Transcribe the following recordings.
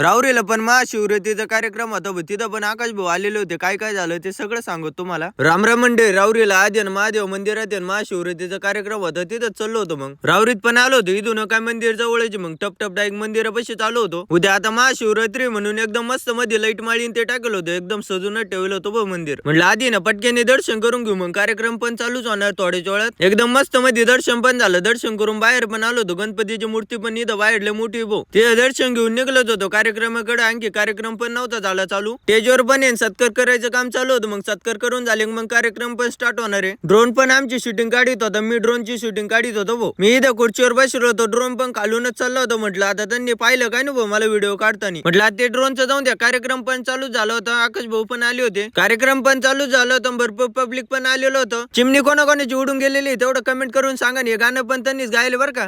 राहुरीला पण महाशिवरात्रीचा कार्यक्रम होता तिथं पण आकाश भाऊ आलेले होते. काय काय झालं ते सगळं सांगतो तुम्हाला. रामराम मंदिर राहुरीला आद्यन महादेव मंदिरात महाशिवरात्रीचा कार्यक्रम होता तिथं चाललो होतो. मग राहुरीत पण आलो होतो. इथून काय मंदिर जवळची मग टप डायरेक्ट मंदिरापाशी चालू होतो. उद्या आता महाशिवरात्री म्हणून एकदम मस्त मध्ये लाईट माळीन ते टाकलं होतं. एकदम सजून ठेवलं होतं बघ मंदिर. म्हटलं आधी ना पटक्याने दर्शन करून घेऊ. मग कार्यक्रम पण चालूच होणार थोड्याच वेळात. एकदम मस्त मध्ये दर्शन पण झालं. दर्शन करून बाहेर पण आलो होतो. गणपतीची मूर्ती पण इथं बाहेरले मोठी भाऊ ते दर्शन घेऊन निघलत होतो. कार्यक्रमाकडे आणखी कार्यक्रम पण नव्हता झाला चालू. स्टेजवर पण सत्कार करायचं काम चालू होतं. मग सत्कार करून झाले मग कार्यक्रम पण स्टार्ट होणार आहे. ड्रोन पण आमची शूटिंग काढित होता. मी ड्रोनची शूटिंग काढित होतो भाऊ. मी इथं खुर्चीवर बसलो होतो. ड्रोन पण खालूनच चालला होता. म्हटलं आता त्यांनी पाहिलं काय ना भाऊ मला व्हिडिओ काढताना. म्हटलं आता ते ड्रोनचं जाऊन द्या. कार्यक्रम पण चालू झाला होता. आकाश भाऊ पण आले होते. कार्यक्रम पण चालू झालं होतं. भरपूर पब्लिक पण आलेलं होतं. चिमणी कोणाकोणाची उडून गेलेली तेवढं कमेंट करून सांगा. हे गाणं पण त्यांनीच गायलं बरं का.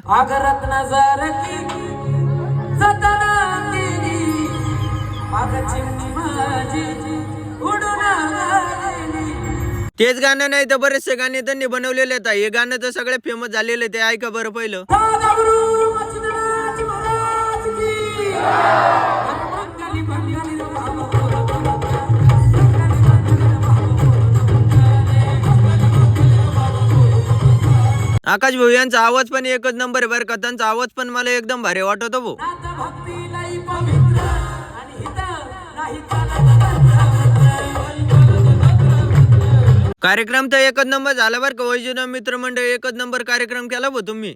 तेच गाणं नाही तर बरेचसे गाणे त्यांनी बनवलेले आहेत. हे गाणं तर सगळे फेमस झालेले ते ऐका बरं पहिलं. आकाश भाऊ यांचा आवाज पण एकच नंबर आहे बरं का. त्यांचा आवाज पण मला एकदम भारी वाटतो भाऊ. कार्यक्रम तर एकच नंबर झाला बरं का. वैजनाथ मित्रमंडळ एकच नंबर कार्यक्रम केला भाऊ तुम्ही.